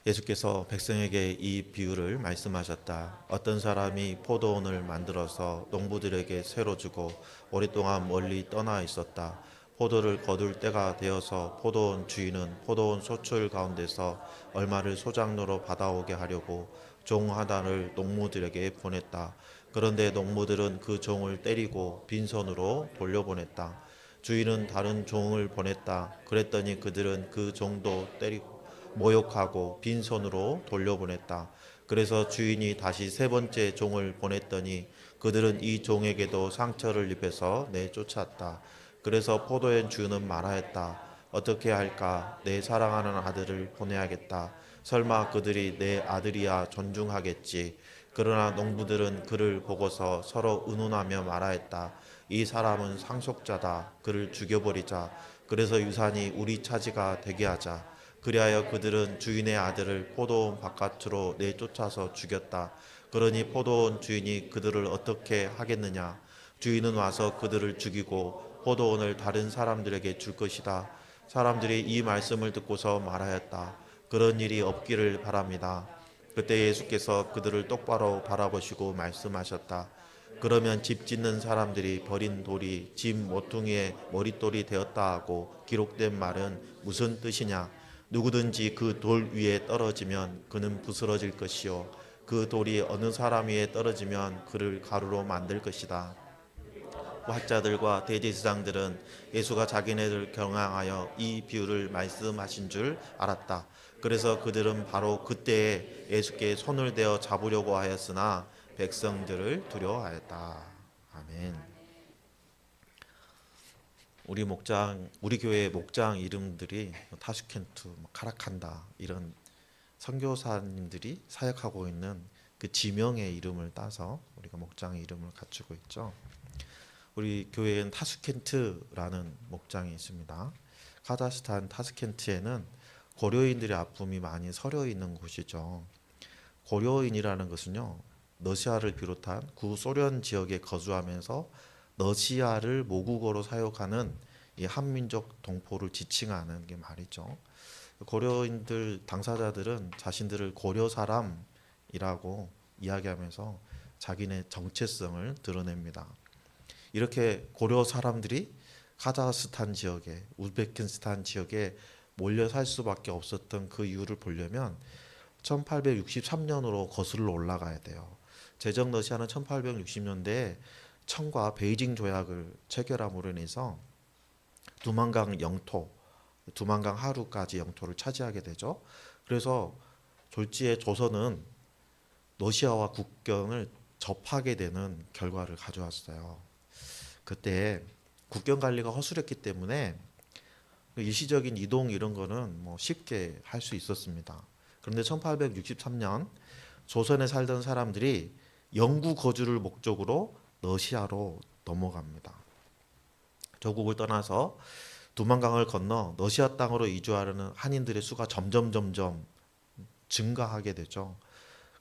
예수께서 백성에게 이 비유를 말씀하셨다. 어떤 사람이 포도원을 만들어서 농부들에게 새로 주고 오랫동안 멀리 떠나 있었다. 포도를 거둘 때가 되어서 포도원 주인은 포도원 소출 가운데서 얼마를 소장료로 받아오게 하려고 종 하나를 농부들에게 보냈다. 그런데 농부들은 그 종을 때리고 빈손으로 돌려보냈다. 주인은 다른 종을 보냈다. 그랬더니 그들은 그 종도 때리고 모욕하고 빈손으로 돌려보냈다. 그래서 주인이 다시 세 번째 종을 보냈더니 그들은 이 종에게도 상처를 입혀서 내쫓았다. 그래서 포도園주인은 말하였다. 어떻게 할까? 내 사랑하는 아들을 보내야겠다. 설마 그들이 내 아들이야 존중하겠지. 그러나 농부들은 그를 보고서 서로 의논하며 말하였다. 이 사람은 상속자다. 그를 죽여버리자. 그래서 유산이 우리 차지가 되게 하자. 그리하여 그들은 주인의 아들을 포도원 바깥으로 내쫓아서 죽였다. 그러니 포도원 주인이 그들을 어떻게 하겠느냐? 주인은 와서 그들을 죽이고 포도원을 다른 사람들에게 줄 것이다. 사람들이 이 말씀을 듣고서 말하였다. 그런 일이 없기를 바랍니다. 그때 예수께서 그들을 똑바로 바라보시고 말씀하셨다. 그러면 집 짓는 사람들이 버린 돌이 집 모퉁이의 머릿돌이 되었다 하고 기록된 말은 무슨 뜻이냐? 누구든지 그 돌 위에 떨어지면 그는 부스러질 것이요 그 돌이 어느 사람 위에 떨어지면 그를 가루로 만들 것이다. 학자들과 대제사장들은 예수가 자기네를 경향하여 이 비유를 말씀하신 줄 알았다. 그래서 그들은 바로 그때에 예수께 손을 대어 잡으려고 하였으나 백성들을 두려워하였다. 아멘. 우리 교회 목장 이름들이 타슈켄투, 카라칸다 이런 선교사님들이 사역하고 있는 그 지명의 이름을 따서 우리가 목장의 이름을 갖추고 있죠. 우리 교회엔 타슈켄트라는 목장이 있습니다. 카자흐스탄 타슈켄트에는 고려인들의 아픔이 많이 서려 있는 곳이죠. 고려인이라는 것은요, 러시아를 비롯한 구소련 지역에 거주하면서 러시아를 모국어로 사용하는 이 한민족 동포를 지칭하는 게 말이죠. 고려인들 당사자들은 자신들을 고려 사람이라고 이야기하면서 자기네 정체성을 드러냅니다. 이렇게 고려 사람들이 카자흐스탄 지역에, 우즈베키스탄 지역에 몰려 살 수밖에 없었던 그 이유를 보려면 1863년으로 거슬러 올라가야 돼요. 제정 러시아는 1860년대에 청과 베이징 조약을 체결함으로 인해서 두만강 영토, 두만강 하루까지 영토를 차지하게 되죠. 그래서 졸지에 조선은 러시아와 국경을 접하게 되는 결과를 가져왔어요. 그때 국경 관리가 허술했기 때문에 일시적인 이동 이런 거는 뭐 쉽게 할 수 있었습니다. 그런데 1863년 조선에 살던 사람들이 영구 거주를 목적으로 러시아로 넘어갑니다. 조국을 떠나서 두만강을 건너 러시아 땅으로 이주하려는 한인들의 수가 점점 증가하게 되죠.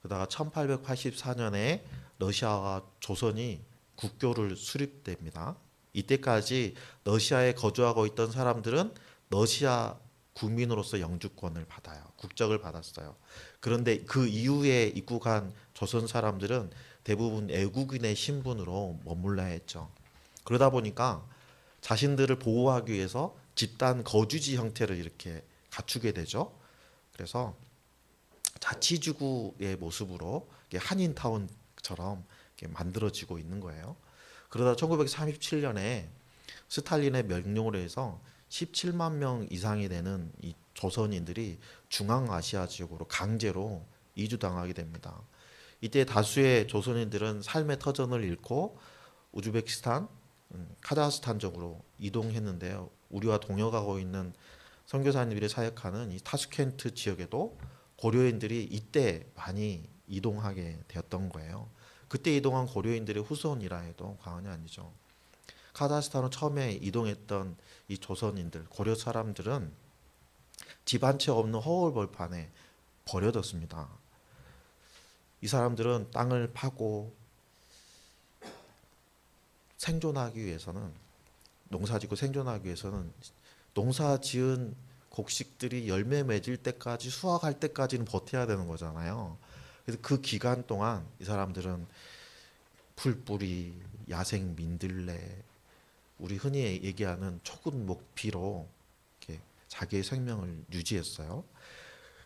그러다가 1884년에 러시아와 조선이 국교를 수립됩니다. 이때까지 러시아에 거주하고 있던 사람들은 러시아 국민으로서 영주권을 받아요. 국적을 받았어요. 그런데 그 이후에 입국한 조선 사람들은 대부분 애국인의 신분으로 머물러야 했죠. 그러다 보니까 자신들을 보호하기 위해서 집단 거주지 형태를 이렇게 갖추게 되죠. 그래서 자치주구의 모습으로 한인타운처럼 만들어지고 있는 거예요. 그러다 1937년에 스탈린의 명령으로 해서 17만 명 이상이 되는 이 조선인들이 중앙아시아 지역으로 강제로 이주당하게 됩니다. 이때 다수의 조선인들은 삶의 터전을 잃고 우즈베키스탄, 카자흐스탄 쪽으로 이동했는데요. 우리와 동역하고 있는 선교사님들이 사역하는 이 타슈켄트 지역에도 고려인들이 이때 많이 이동하게 되었던 거예요. 그때 이동한 고려인들의 후손이라 해도 과언이 아니죠. 카자흐스탄으로 처음에 이동했던 이 조선인들, 고려 사람들은 집 한 채 없는 허울벌판에 버려졌습니다. 이 사람들은 땅을 파고 생존하기 위해서는 농사짓고 생존하기 위해서는 농사 지은 곡식들이 열매 맺을 때까지 수확할 때까지는 버텨야 되는 거잖아요. 그래서 그 기간 동안 이 사람들은 풀뿌리, 야생 민들레, 우리 흔히 얘기하는 초근 목피로 이렇게 자기의 생명을 유지했어요.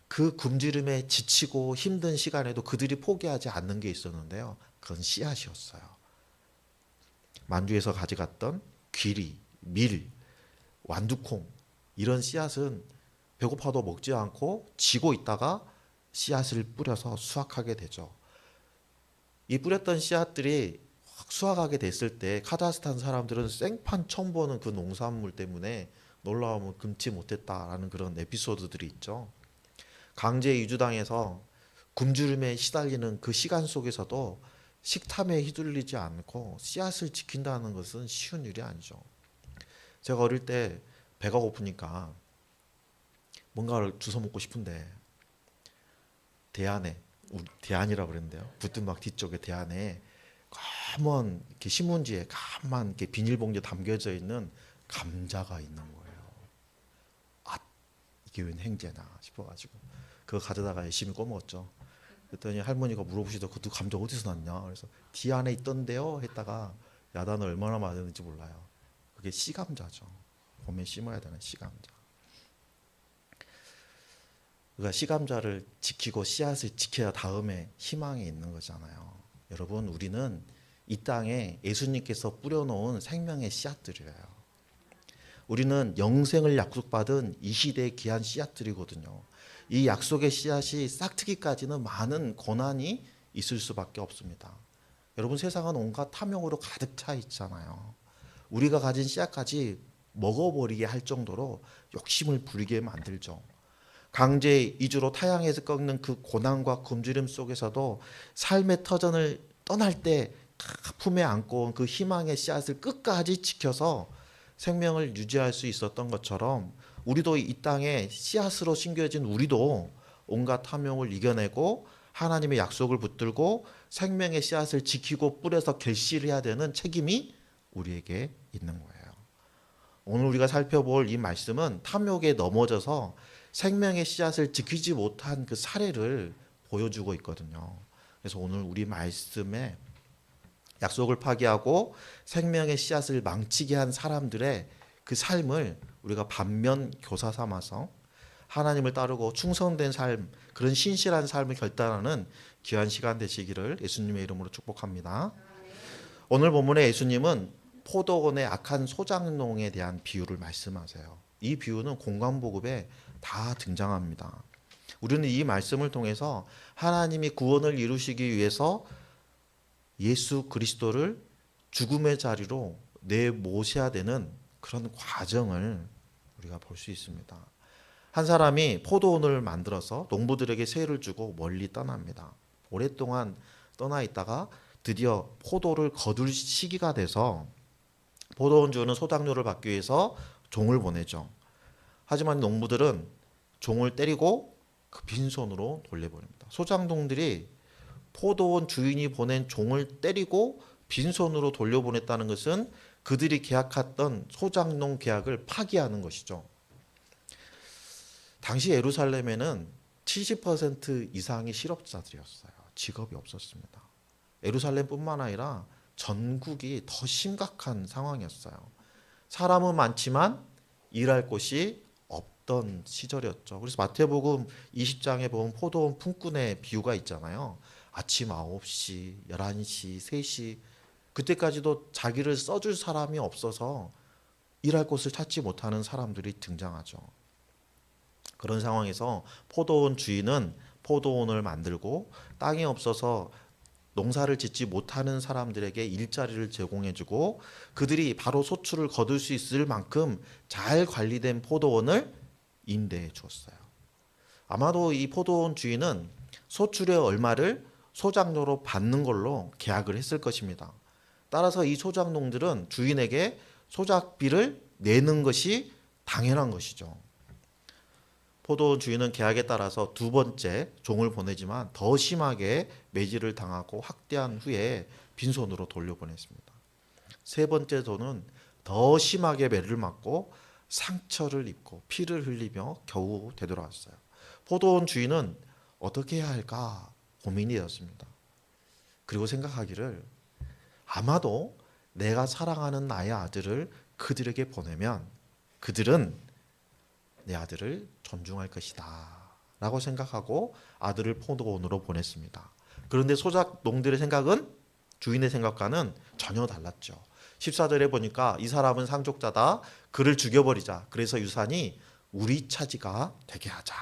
그 굶주림에 지치고 힘든 시간에도 그들이 포기하지 않는 게 있었는데요. 그건 씨앗이었어요. 만주에서 가져갔던 귀리, 밀, 완두콩 이런 씨앗은 배고파도 먹지 않고 지고 있다가 씨앗을 뿌려서 수확하게 되죠. 이 뿌렸던 씨앗들이 확 수확하게 됐을 때 카자흐스탄 사람들은 생판 처음 보는 그 농산물 때문에 놀라움을 금치 못했다라는 그런 에피소드들이 있죠. 강제 이주당해서 굶주림에 시달리는 그 시간 속에서도 식탐에 휘둘리지 않고 씨앗을 지킨다는 것은 쉬운 일이 아니죠. 제가 어릴 때 배가 고프니까 뭔가를 주워 먹고 싶은데 대안에, 우리 대안이라고 그랬는데요. 부뚜막 뒤쪽에 대안에 까만 이렇게 신문지에 까만 이렇게 비닐봉지에 담겨져 있는 감자가 있는 거예요. 아, 이게 웬 행제나 싶어가지고 그거 가져다가 열심히 꺼먹었죠. 그랬더니 할머니가 물어보시더라고요. 그 감자 어디서 났냐? 그래서 뒤 안에 있던데요 했다가 야단을 얼마나 맞았는지 몰라요. 그게 씨감자죠. 봄에 심어야 되는 씨감자. 그러니까 씨감자를 지키고 씨앗을 지켜야 다음에 희망이 있는 거잖아요. 여러분, 우리는 이 땅에 예수님께서 뿌려놓은 생명의 씨앗들이에요. 우리는 영생을 약속받은 이 시대의 귀한 씨앗들이거든요. 이 약속의 씨앗이 싹트기까지는 많은 고난이 있을 수밖에 없습니다. 여러분, 세상은 온갖 탐욕으로 가득 차 있잖아요. 우리가 가진 씨앗까지 먹어버리게 할 정도로 욕심을 부리게 만들죠. 강제 이주로 타향에서 꺾는 그 고난과 굶주림 속에서도 삶의 터전을 떠날 때 품에 안고 온 그 희망의 씨앗을 끝까지 지켜서 생명을 유지할 수 있었던 것처럼 우리도 이 땅에 씨앗으로 심겨진 우리도 온갖 탐욕을 이겨내고 하나님의 약속을 붙들고 생명의 씨앗을 지키고 뿌려서 결실해야 되는 책임이 우리에게 있는 거예요. 오늘 우리가 살펴볼 이 말씀은 탐욕에 넘어져서 생명의 씨앗을 지키지 못한 그 사례를 보여주고 있거든요. 그래서 오늘 우리 말씀에 약속을 파기하고 생명의 씨앗을 망치게 한 사람들의 그 삶을 우리가 반면 교사 삼아서 하나님을 따르고 충성된 삶, 그런 신실한 삶을 결단하는 귀한 시간 되시기를 예수님의 이름으로 축복합니다. 오늘 본문에 예수님은 포도원의 악한 소작농에 대한 비유를 말씀하세요. 이 비유는 공관복음에 다 등장합니다. 우리는 이 말씀을 통해서 하나님이 구원을 이루시기 위해서 예수 그리스도를 죽음의 자리로 내모셔야 되는 그런 과정을 우리가 볼 수 있습니다. 한 사람이 포도원을 만들어서 농부들에게 세를 주고 멀리 떠납니다. 오랫동안 떠나 있다가 드디어 포도를 거둘 시기가 돼서 포도원주는 소작료를 받기 위해서 종을 보내죠. 하지만 농부들은 종을 때리고 그 빈손으로 돌려보냅니다. 소작농들이 포도원 주인이 보낸 종을 때리고 빈손으로 돌려보냈다는 것은 그들이 계약했던 소작농 계약을 파기하는 것이죠. 당시 예루살렘에는 70% 이상이 실업자들이었어요. 직업이 없었습니다. 예루살렘뿐만 아니라 전국이 더 심각한 상황이었어요. 사람은 많지만 일할 곳이 없던 시절이었죠. 그래서 마태복음 20장에 보면 포도원 품꾼의 비유가 있잖아요. 아침 9시, 11시, 3시 그때까지도 자기를 써줄 사람이 없어서 일할 곳을 찾지 못하는 사람들이 등장하죠. 그런 상황에서 포도원 주인은 포도원을 만들고 땅이 없어서 농사를 짓지 못하는 사람들에게 일자리를 제공해주고 그들이 바로 소출을 거둘 수 있을 만큼 잘 관리된 포도원을 임대해 주었어요. 아마도 이 포도원 주인은 소출의 얼마를 소작료로 받는 걸로 계약을 했을 것입니다. 따라서 이 소작농들은 주인에게 소작비를 내는 것이 당연한 것이죠. 포도원 주인은 계약에 따라서 두 번째 종을 보내지만 더 심하게 매질을 당하고 학대한 후에 빈손으로 돌려보냈습니다. 세 번째 종은 더 심하게 매를 맞고 상처를 입고 피를 흘리며 겨우 되돌아왔어요. 포도원 주인은 어떻게 해야 할까 고민이 되었습니다. 그리고 생각하기를 아마도 내가 사랑하는 나의 아들을 그들에게 보내면 그들은 내 아들을 존중할 것이다 라고 생각하고 아들을 포도원으로 보냈습니다. 그런데 소작농들의 생각은 주인의 생각과는 전혀 달랐죠. 14절에 보니까 이 사람은 상속자다. 그를 죽여버리자. 그래서 유산이 우리 차지가 되게 하자.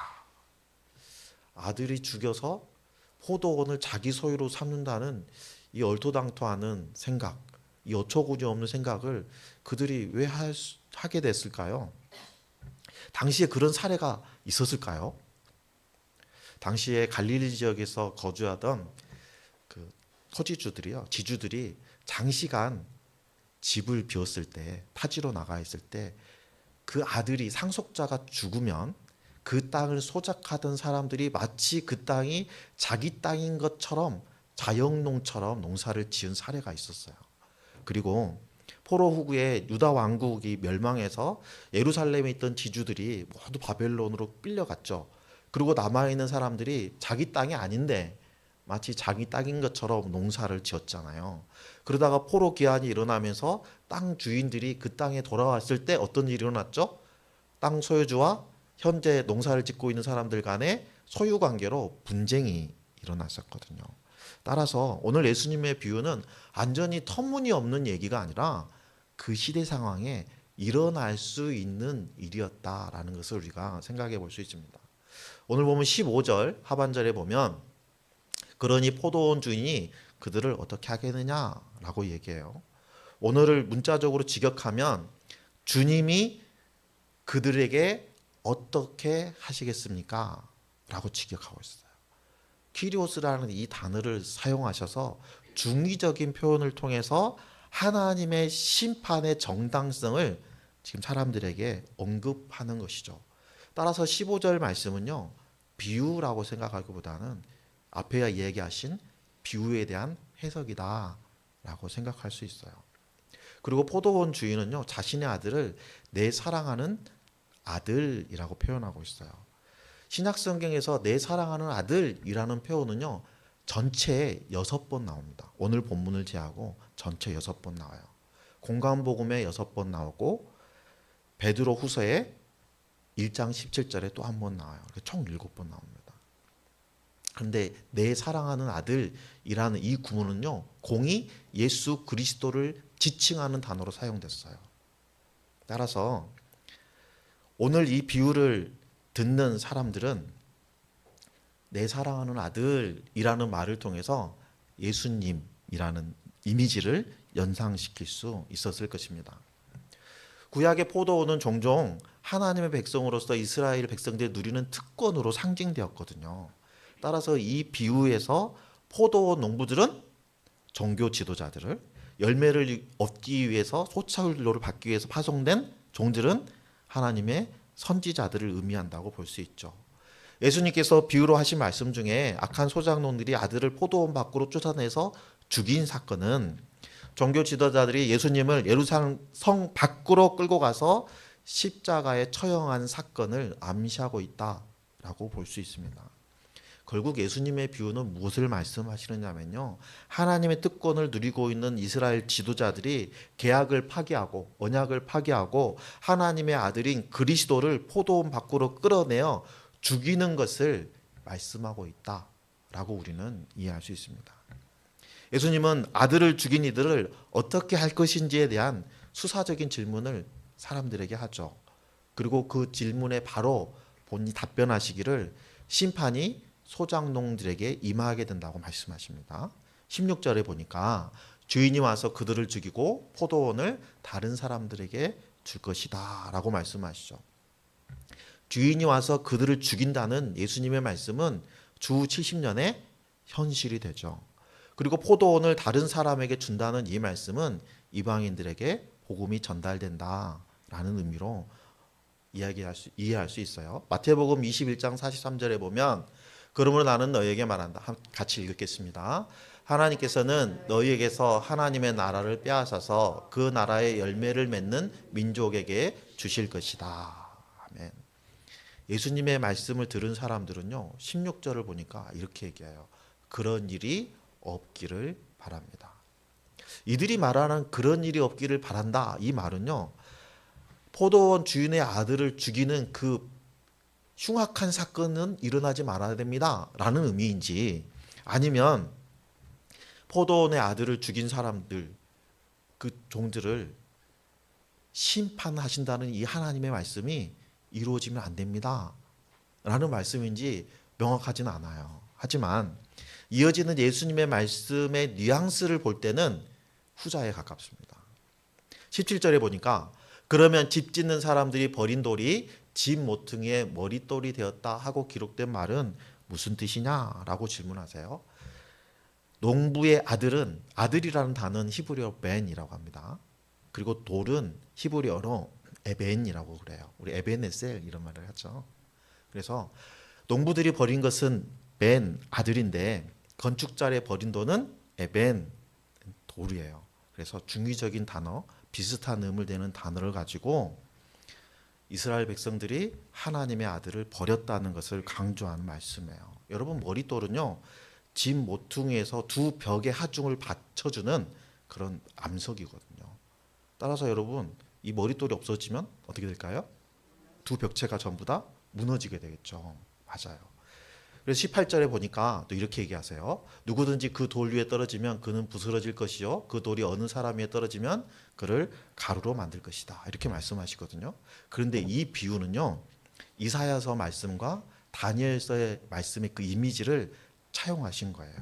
아들이 죽여서 포도원을 자기 소유로 삼는다는 이 얼토당토하는 생각, 이 어처구니 없는 생각을 그들이 왜 하게 됐을까요? 당시에 그런 사례가 있었을까요? 당시에 갈릴리 지역에서 거주하던 그 토지주들이요, 지주들이 장시간 집을 비웠을 때, 타지로 나가 있을 때 그 아들이 상속자가 죽으면 그 땅을 소작하던 사람들이 마치 그 땅이 자기 땅인 것처럼 자영농처럼 농사를 지은 사례가 있었어요. 그리고 포로 후기에 유다 왕국이 멸망해서 예루살렘에 있던 지주들이 모두 바벨론으로 끌려갔죠. 그리고 남아있는 사람들이 자기 땅이 아닌데 마치 자기 땅인 것처럼 농사를 지었잖아요. 그러다가 포로 기한이 일어나면서 땅 주인들이 그 땅에 돌아왔을 때 어떤 일이 일어났죠? 땅 소유주와 현재 농사를 짓고 있는 사람들 간의 소유 관계로 분쟁이 일어났었거든요. 따라서 오늘 예수님의 비유는 완전히 터무니없는 얘기가 아니라 그 시대 상황에 일어날 수 있는 일이었다라는 것을 우리가 생각해 볼 수 있습니다. 오늘 보면 15절 하반절에 보면 그러니 포도원 주인이 그들을 어떻게 하겠느냐라고 얘기해요. 오늘을 문자적으로 직역하면 주님이 그들에게 어떻게 하시겠습니까? 라고 직역하고 있어요. 키리오스라는 이 단어를 사용하셔서 중의적인 표현을 통해서 하나님의 심판의 정당성을 지금 사람들에게 언급하는 것이죠. 따라서 15절 말씀은요, 비유라고 생각하기보다는 앞에 얘기하신 비유에 대한 해석이다 라고 생각할 수 있어요. 그리고 포도원 주인은요, 자신의 아들을 내 사랑하는 아들이라고 표현하고 있어요. 신약 성경에서 내 사랑하는 아들이라는 표현은요, 전체에 6번 나옵니다. 오늘 본문을 제하고 전체 6번 나와요. 공간복음에 6번 나오고 베드로 후서에 1장 17절에 또 한 번 나와요. 총 7번 나옵니다. 그런데 내 사랑하는 아들이라는 이 구문은요, 공이 예수 그리스도를 지칭하는 단어로 사용됐어요. 따라서 오늘 이 비유를 듣는 사람들은 내 사랑하는 아들이라는 말을 통해서 예수님이라는 이미지를 연상시킬 수 있었을 것입니다. 구약의 포도원은 종종 하나님의 백성으로서 이스라엘 백성들이 누리는 특권으로 상징되었거든요. 따라서 이 비유에서 포도원 농부들은 종교 지도자들을, 열매를 얻기 위해서 소차율로를 받기 위해서 파송된 종들은 하나님의 선지자들을 의미한다고 볼 수 있죠. 예수님께서 비유로 하신 말씀 중에 악한 소작농들이 아들을 포도원 밖으로 쫓아내서 죽인 사건은 종교 지도자들이 예수님을 예루살렘 성 밖으로 끌고 가서 십자가에 처형한 사건을 암시하고 있다라고 볼 수 있습니다. 결국 예수님의 비유는 무엇을 말씀하시느냐면요, 하나님의 특권을 누리고 있는 이스라엘 지도자들이 계약을 파기하고 언약을 파기하고 하나님의 아들인 그리스도를 포도원 밖으로 끌어내어 죽이는 것을 말씀하고 있다라고 우리는 이해할 수 있습니다. 예수님은 아들을 죽인 이들을 어떻게 할 것인지에 대한 수사적인 질문을 사람들에게 하죠. 그리고 그 질문에 바로 본인이 답변하시기를 심판이 소작농들에게 임하게 된다고 말씀하십니다. 16절에 보니까 주인이 와서 그들을 죽이고 포도원을 다른 사람들에게 줄 것이다 라고 말씀하시죠. 주인이 와서 그들을 죽인다는 예수님의 말씀은 주 70년에 현실이 되죠. 그리고 포도원을 다른 사람에게 준다는 이 말씀은 이방인들에게 복음이 전달된다라는 의미로 이해할 수 있어요. 마태복음 21장 43절에 보면 그러므로 나는 너희에게 말한다. 같이 읽겠습니다. 하나님께서는 너희에게서 하나님의 나라를 빼앗아서 그 나라의 열매를 맺는 민족에게 주실 것이다. 아멘. 예수님의 말씀을 들은 사람들은요, 16절을 보니까 이렇게 얘기해요. 그런 일이 없기를 바랍니다. 이들이 말하는 그런 일이 없기를 바란다, 이 말은요, 포도원 주인의 아들을 죽이는 그 흉악한 사건은 일어나지 말아야 됩니다 라는 의미인지, 아니면 포도원의 아들을 죽인 사람들, 그 종들을 심판하신다는 이 하나님의 말씀이 이루어지면 안 됩니다 라는 말씀인지 명확하진 않아요. 하지만 이어지는 예수님의 말씀의 뉘앙스를 볼 때는 후자에 가깝습니다. 17절에 보니까 그러면 집 짓는 사람들이 버린 돌이 집 모퉁이의 머릿돌이 되었다 하고 기록된 말은 무슨 뜻이냐라고 질문하세요. 농부의 아들은, 아들이라는 단어는 히브리어 벤이라고 합니다. 그리고 돌은 히브리어로 에벤이라고 그래요. 우리 에벤에셀 이런 말을 하죠. 그래서 농부들이 버린 것은 벤, 아들인데 건축자의 버린 돌은 에벤, 돌이에요. 그래서 중의적인 단어, 비슷한 의미를 되는 단어를 가지고 이스라엘 백성들이 하나님의 아들을 버렸다는 것을 강조하는 말씀이에요. 여러분, 머릿돌은요, 집 모퉁이에서 두 벽의 하중을 받쳐주는 그런 암석이거든요. 따라서 여러분, 이 머릿돌이 없어지면 어떻게 될까요? 두 벽체가 전부 다 무너지게 되겠죠. 맞아요. 그래서 18절에 보니까 또 이렇게 얘기하세요. 누구든지 그 돌 위에 떨어지면 그는 부스러질 것이요, 그 돌이 어느 사람 위에 떨어지면 그를 가루로 만들 것이다, 이렇게 말씀하시거든요. 그런데 이 비유는요, 이사야서 말씀과 다니엘서의 말씀의 그 이미지를 차용하신 거예요.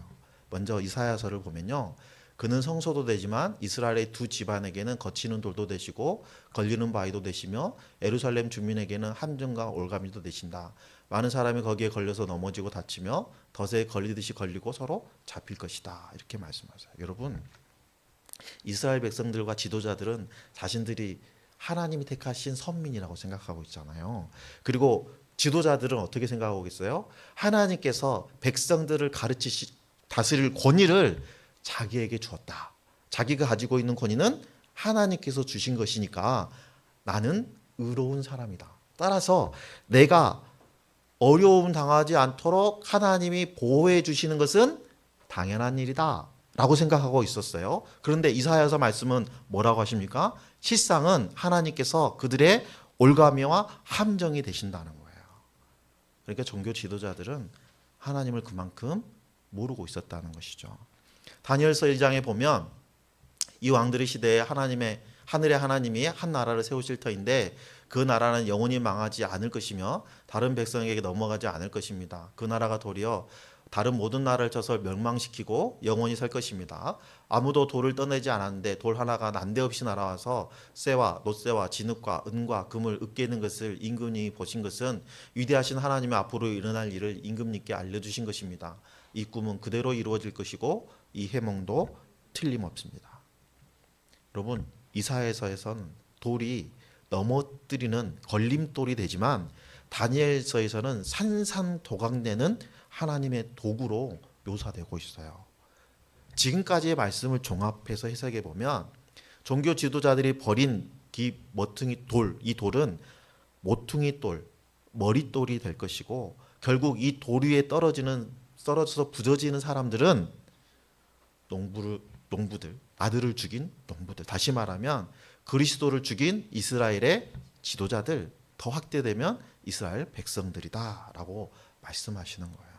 먼저 이사야서를 보면요, 그는 성소도 되지만 이스라엘의 두 집안에게는 거치는 돌도 되시고 걸리는 바위도 되시며 예루살렘 주민에게는 함정과 올가미도 되신다. 많은 사람이 거기에 걸려서 넘어지고 다치며 덫에 걸리듯이 걸리고 서로 잡힐 것이다, 이렇게 말씀하세요. 여러분, 이스라엘 백성들과 지도자들은 자신들이 하나님이 택하신 선민이라고 생각하고 있잖아요. 그리고 지도자들은 어떻게 생각하고 있어요? 하나님께서 백성들을 다스릴 권위를 자기에게 주었다. 자기가 가지고 있는 권위는 하나님께서 주신 것이니까 나는 의로운 사람이다. 따라서 내가 어려움 당하지 않도록 하나님이 보호해 주시는 것은 당연한 일이다 라고 생각하고 있었어요. 그런데 이사야서 말씀은 뭐라고 하십니까? 실상은 하나님께서 그들의 올가미와 함정이 되신다는 거예요. 그러니까 종교 지도자들은 하나님을 그만큼 모르고 있었다는 것이죠. 다니엘서 1장에 보면 이 왕들의 시대에 하늘의 하나님이 한 나라를 세우실 터인데 그 나라는 영원히 망하지 않을 것이며 다른 백성에게 넘어가지 않을 것입니다. 그 나라가 도리어 다른 모든 나라를 쳐서 멸망시키고 영원히 살 것입니다. 아무도 돌을 떠내지 않았는데 돌 하나가 난데없이 날아와서 쇠와 놋쇠와 진흙과 은과 금을 으깨는 것을 임금님이 보신 것은 위대하신 하나님의 앞으로 일어날 일을 임금님께 알려주신 것입니다. 이 꿈은 그대로 이루어질 것이고 이 해몽도 틀림없습니다. 여러분, 이사야서에서는 돌이 넘어뜨리는 걸림돌이 되지만 다니엘서에서는 산산도각내는 하나님의 도구로 묘사되고 있어요. 지금까지의 말씀을 종합해서 해석해 보면 종교 지도자들이 버린 이 모퉁이 돌, 이 돌은 모퉁이 돌, 머릿돌이 될 것이고 결국 이 돌 위에 떨어져서 부서지는 사람들은 농부들, 아들을 죽인 농부들, 다시 말하면 그리스도를 죽인 이스라엘의 지도자들, 더 확대되면 이스라엘 백성들이다라고 말씀하시는 거예요.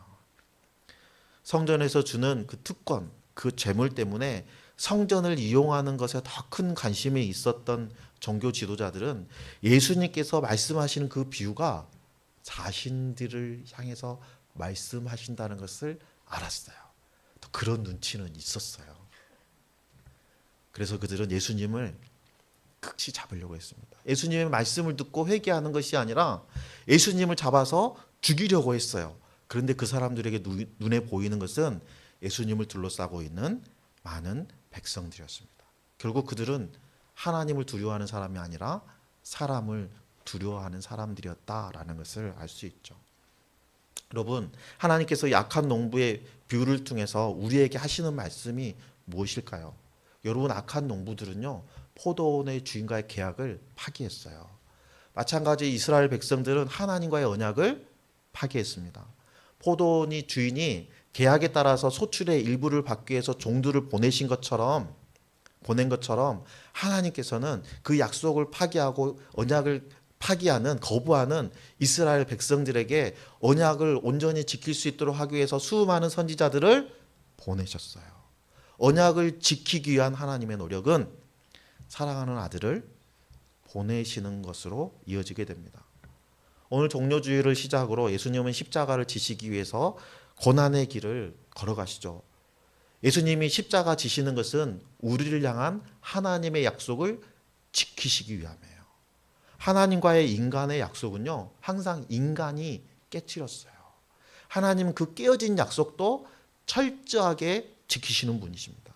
성전에서 주는 그 특권, 그 재물 때문에 성전을 이용하는 것에 더 큰 관심이 있었던 종교 지도자들은 예수님께서 말씀하시는 그 비유가 자신들을 향해서 말씀하신다는 것을 알았어요. 또 그런 눈치는 있었어요. 그래서 그들은 예수님을 극시 잡으려고 했습니다. 예수님의 말씀을 듣고 회개하는 것이 아니라 예수님을 잡아서 죽이려고 했어요. 그런데 그 사람들에게 눈에 보이는 것은 예수님을 둘러싸고 있는 많은 백성들이었습니다. 결국 그들은 하나님을 두려워하는 사람이 아니라 사람을 두려워하는 사람들이었다라는 것을 알 수 있죠. 여러분, 하나님께서 약한 농부의 비유를 통해서 우리에게 하시는 말씀이 무엇일까요? 여러분, 악한 농부들은요, 포도원의 주인과의 계약을 파기했어요. 마찬가지 이스라엘 백성들은 하나님과의 언약을 파기했습니다. 포도원이 주인이 계약에 따라서 소출의 일부를 받기 위해서 종들을 보낸 것처럼 하나님께서는 그 약속을 파기하고 언약을 파기하는 거부하는 이스라엘 백성들에게 언약을 온전히 지킬 수 있도록 하기 위해서 수많은 선지자들을 보내셨어요. 언약을 지키기 위한 하나님의 노력은 사랑하는 아들을 보내시는 것으로 이어지게 됩니다. 오늘 종료주의를 시작으로 예수님은 십자가를 지시기 위해서 고난의 길을 걸어가시죠. 예수님이 십자가 지시는 것은 우리를 향한 하나님의 약속을 지키시기 위함이에요. 하나님과의 인간의 약속은요, 항상 인간이 깨트렸어요. 하나님은 그 깨어진 약속도 철저하게 지키시는 분이십니다.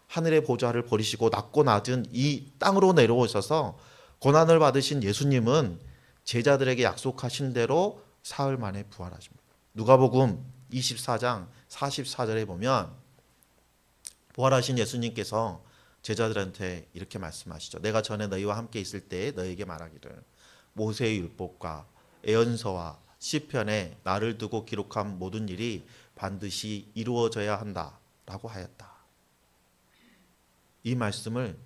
하늘의 보좌를 버리시고 낮고 낮은 이 땅으로 내려오셔서 고난을 받으신 예수님은 제자들에게 약속하신 대로 사흘 만에 부활하십니다. 누가복음 24장 44절에 보면 부활하신 예수님께서 제자들한테 이렇게 말씀하시죠. 내가 전에 너희와 함께 있을 때에 너희에게 말하기를 모세의 율법과 예언서와 시편에 나를 두고 기록한 모든 일이 반드시 이루어져야 한다라고 하였다. 이 말씀을,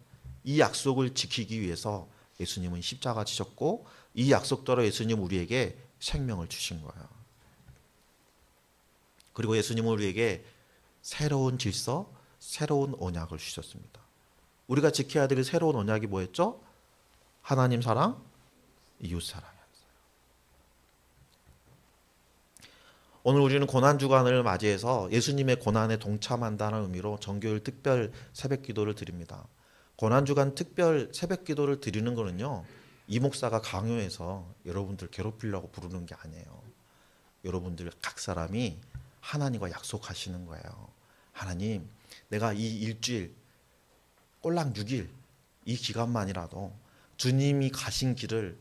이 약속을 지키기 위해서 예수님은 십자가 지셨고 이 약속대로 예수님 우리에게 생명을 주신 거예요. 그리고 예수님은 우리에게 새로운 질서, 새로운 언약을 주셨습니다. 우리가 지켜야 될 새로운 언약이 뭐였죠? 하나님 사랑, 이웃 사랑이었어요. 오늘 우리는 고난주간을 맞이해서 예수님의 고난에 동참한다는 의미로 정교일 특별 새벽기도를 드립니다. 고난주간 특별 새벽기도를 드리는 거는요, 이 목사가 강요해서 여러분들 괴롭히려고 부르는 게 아니에요. 여러분들 각 사람이 하나님과 약속하시는 거예요. 하나님, 내가 이 일주일, 꼴랑 6일 이 기간만이라도 주님이 가신 길을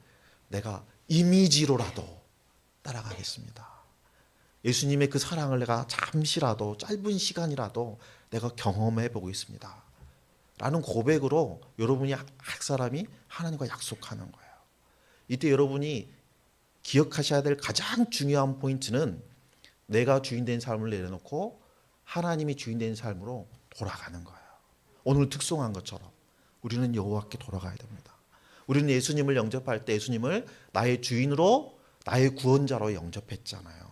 내가 이미지로라도 따라가겠습니다. 예수님의 그 사랑을 내가 잠시라도, 짧은 시간이라도 내가 경험해 보겠습니다. 라는 고백으로 여러분이 각 사람이 하나님과 약속하는 거예요. 이때 여러분이 기억하셔야 될 가장 중요한 포인트는 내가 주인된 삶을 내려놓고 하나님이 주인된 삶으로 돌아가는 거예요. 오늘 특송한 것처럼 우리는 여호와께 돌아가야 됩니다. 우리는 예수님을 영접할 때 예수님을 나의 주인으로, 나의 구원자로 영접했잖아요.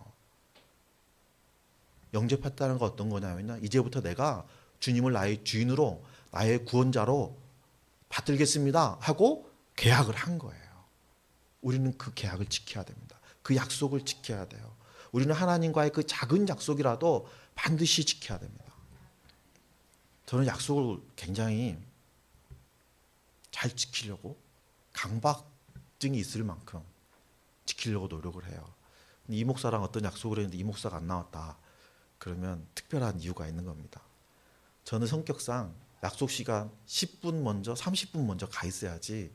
영접했다는 건 어떤 거냐면요, 이제부터 내가 주님을 나의 주인으로, 나의 구원자로 받들겠습니다 하고 계약을 한 거예요. 우리는 그 계약을 지켜야 됩니다. 그 약속을 지켜야 돼요. 우리는 하나님과의 그 작은 약속이라도 반드시 지켜야 됩니다. 저는 약속을 굉장히 잘 지키려고 강박증이 있을 만큼 지키려고 노력을 해요. 이 목사랑 어떤 약속을 했는데 이 목사가 안 나왔다. 그러면 특별한 이유가 있는 겁니다. 저는 성격상 약속 시간 10분 먼저, 30분 먼저 가 있어야지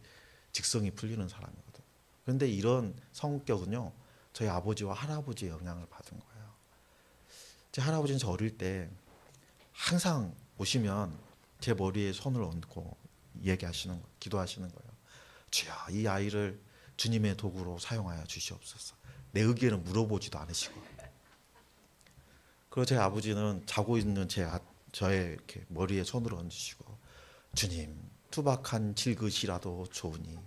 직성이 풀리는 사람이거든요. 그런데 이런 성격은요, 저희 아버지와 할아버지의 영향을 받은 거예요. 제 할아버지는 저 어릴 때 항상 보시면 제 머리에 손을 얹고 얘기하시는 거, 기도하시는 거예요. 주여, 이 아이를 주님의 도구로 사용하여 주시옵소서. 내 의견은 물어보지도 않으시고. 그리고 제 아버지는 자고 있는 저의 이렇게 머리에 손을 얹으시고, 주님, 투박한 질그시라도 좋으니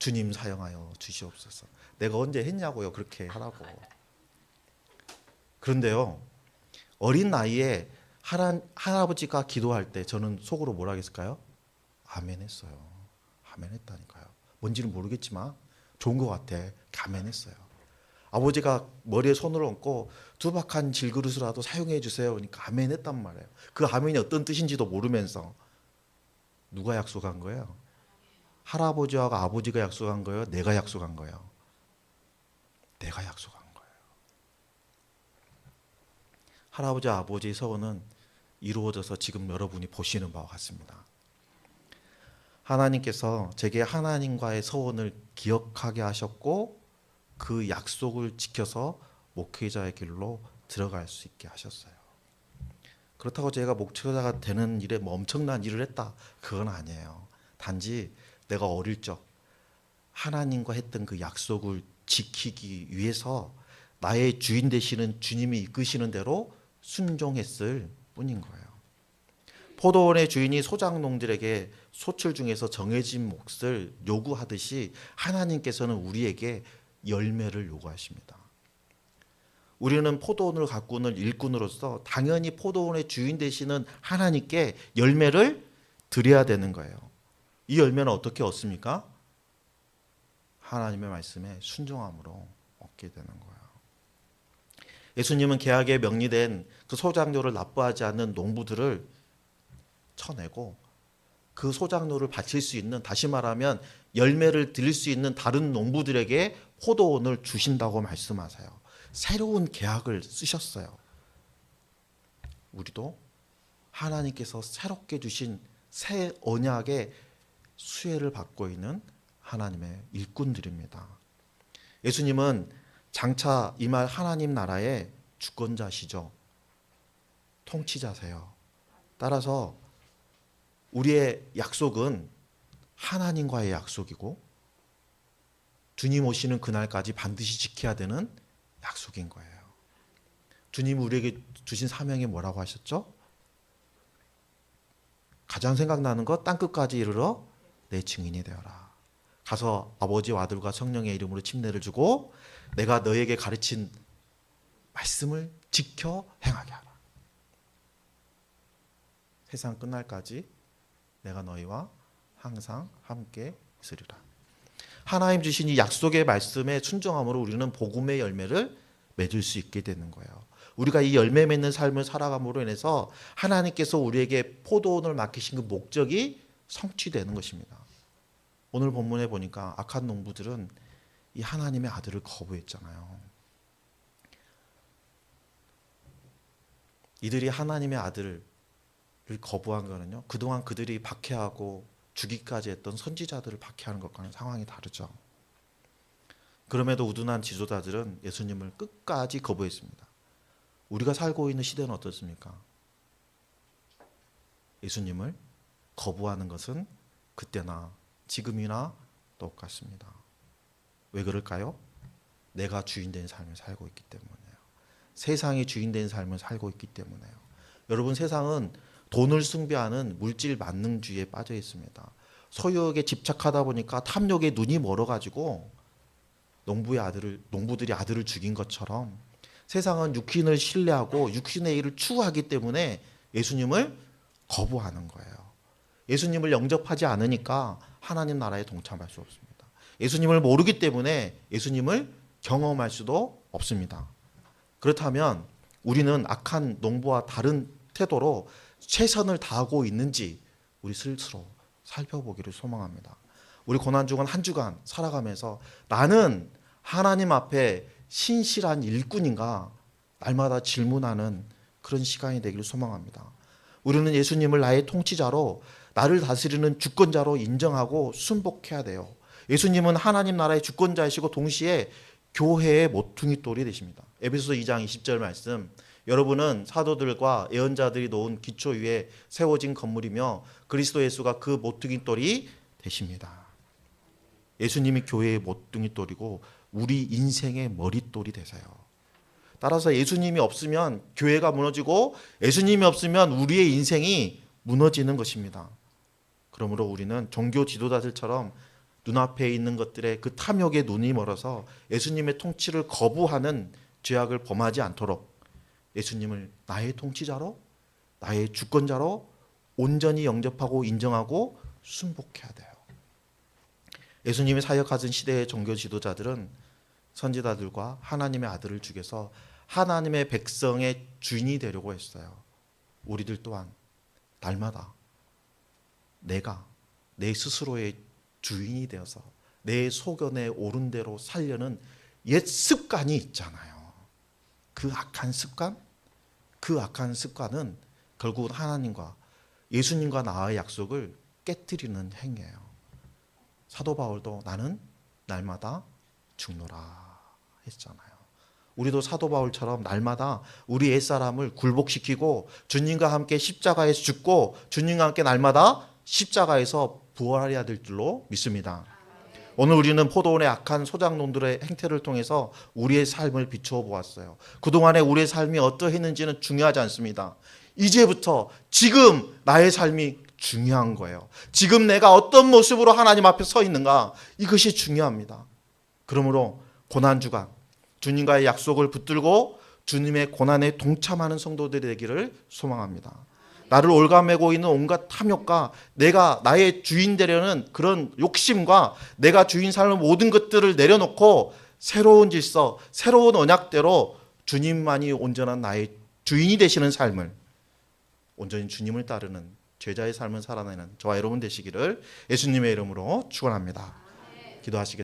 주님 사용하여 주시옵소서. 내가 언제 했냐고요, 그렇게 하라고. 그런데요, 어린 나이에 할아버지가 기도할 때 저는 속으로 뭐라 했을까요? 아멘 했어요. 아멘 했다니까요. 뭔지는 모르겠지만 좋은 것 같아. 아멘 했어요. 아버지가 머리에 손을 얹고 두박한 질그릇이라도 사용해 주세요. 그러니까 아멘 했단 말이에요. 그 아멘이 어떤 뜻인지도 모르면서. 누가 약속한 거예요? 할아버지와 아버지가 약속한 거예요? 내가 약속한 거예요? 내가 약속한 거예요. 할아버지와 아버지의 서원은 이루어져서 지금 여러분이 보시는 바와 같습니다. 하나님께서 제게 하나님과의 서원을 기억하게 하셨고 그 약속을 지켜서 목회자의 길로 들어갈 수 있게 하셨어요. 그렇다고 제가 목회자가 되는 일에 뭐 엄청난 일을 했다, 그건 아니에요. 단지 내가 어릴 적 하나님과 했던 그 약속을 지키기 위해서 나의 주인 되시는 주님이 이끄시는 대로 순종했을 뿐인 거예요. 포도원의 주인이 소작농들에게 소출 중에서 정해진 몫을 요구하듯이 하나님께서는 우리에게 열매를 요구하십니다. 우리는 포도원을 가꾸는 일꾼으로서 당연히 포도원의 주인 되시는 하나님께 열매를 드려야 되는 거예요. 이 열매는 어떻게 얻습니까? 하나님의 말씀에 순종함으로 얻게 되는 거예요. 예수님은 계약에 명리된 그 소작료를 납부하지 않는 농부들을 쳐내고 그 소작료를 바칠 수 있는, 다시 말하면 열매를 드릴 수 있는 다른 농부들에게 포도원을 주신다고 말씀하세요. 새로운 계약을 쓰셨어요. 우리도 하나님께서 새롭게 주신 새 언약의 수혜를 받고 있는 하나님의 일꾼들입니다. 예수님은 장차 임할 하나님 나라의 주권자시죠. 통치자세요. 따라서 우리의 약속은 하나님과의 약속이고 주님 오시는 그날까지 반드시 지켜야 되는 약속인 거예요. 주님 우리에게 주신 사명이 뭐라고 하셨죠? 가장 생각나는 것, 땅끝까지 이르러 내 증인이 되어라. 가서 아버지와 아들과 성령의 이름으로 침례를 주고 내가 너에게 가르친 말씀을 지켜 행하게 하라. 세상 끝날까지 내가 너희와 항상 함께 있으리라. 하나님 주신 이 약속의 말씀에 순종함으로 우리는 복음의 열매를 맺을 수 있게 되는 거예요. 우리가 이 열매 맺는 삶을 살아감으로 인해서 하나님께서 우리에게 포도원을 맡기신 그 목적이 성취되는 것입니다. 오늘 본문에 보니까 악한 농부들은 이 하나님의 아들을 거부했잖아요. 이들이 하나님의 아들을 거부한 거는요, 그동안 그들이 박해하고 죽이까지 했던 선지자들을 박해하는 것과는 상황이 다르죠. 그럼에도 우둔한 지도자들은 예수님을 끝까지 거부했습니다. 우리가 살고 있는 시대는 어떻습니까? 예수님을 거부하는 것은 그때나 지금이나 똑같습니다. 왜 그럴까요? 내가 주인된 삶을 살고 있기 때문이에요. 세상이 주인된 삶을 살고 있기 때문에요. 여러분, 세상은 돈을 숭배하는 물질 만능주의에 빠져 있습니다. 소유욕에 집착하다 보니까 탐욕에 눈이 멀어가지고 농부들이 아들을 죽인 것처럼 세상은 육신을 신뢰하고 육신의 일을 추구하기 때문에 예수님을 거부하는 거예요. 예수님을 영접하지 않으니까 하나님 나라에 동참할 수 없습니다. 예수님을 모르기 때문에 예수님을 경험할 수도 없습니다. 그렇다면 우리는 악한 농부와 다른 태도로 최선을 다하고 있는지 우리 스스로 살펴보기를 소망합니다. 우리 고난주간 한 주간 살아가면서 나는 하나님 앞에 신실한 일꾼인가 날마다 질문하는 그런 시간이 되기를 소망합니다. 우리는 예수님을 나의 통치자로, 나를 다스리는 주권자로 인정하고 순복해야 돼요. 예수님은 하나님 나라의 주권자이시고 동시에 교회의 모퉁이돌이 되십니다. 에베소서 2장 20절 말씀, 여러분은 사도들과 예언자들이 놓은 기초 위에 세워진 건물이며 그리스도 예수가 그 모퉁이돌이 되십니다. 예수님이 교회의 모퉁이돌이고 우리 인생의 머릿돌이 되세요. 따라서 예수님이 없으면 교회가 무너지고 예수님이 없으면 우리의 인생이 무너지는 것입니다. 그러므로 우리는 종교 지도자들처럼 눈앞에 있는 것들에 그 탐욕에 눈이 멀어서 예수님의 통치를 거부하는 죄악을 범하지 않도록 예수님을 나의 통치자로, 나의 주권자로 온전히 영접하고 인정하고 순복해야 돼요. 예수님이 사역하던 시대의 종교 지도자들은 선지자들과 하나님의 아들을 죽여서 하나님의 백성의 주인이 되려고 했어요. 우리들 또한 날마다 내가 내 스스로의 주인이 되어서 내 소견에 옳은 대로 살려는 옛 습관이 있잖아요. 그 악한 습관은 결국 하나님과 예수님과 나의 약속을 깨뜨리는 행위예요. 사도 바울도 나는 날마다 죽노라 했잖아요. 우리도 사도 바울처럼 날마다 우리 옛사람을 굴복시키고 주님과 함께 십자가에서 죽고 주님과 함께 날마다 십자가에서 부활해야 될 줄로 믿습니다. 오늘 우리는 포도원의 악한 소작농들의 행태를 통해서 우리의 삶을 비추어 보았어요. 그동안에 우리의 삶이 어떠했는지는 중요하지 않습니다. 이제부터 지금 나의 삶이 중요한 거예요. 지금 내가 어떤 모습으로 하나님 앞에 서 있는가, 이것이 중요합니다. 그러므로 고난주간 주님과의 약속을 붙들고 주님의 고난에 동참하는 성도들이 되기를 소망합니다. 나를 올가매고 있는 온갖 탐욕과 내가 나의 주인 되려는 그런 욕심과 내가 주인 삶의 모든 것들을 내려놓고 새로운 질서, 새로운 언약대로 주님만이 온전한 나의 주인이 되시는 삶을, 온전히 주님을 따르는 제자의 삶을 살아내는 저와 여러분 되시기를 예수님의 이름으로 축원합니다. 기도하시겠습니다.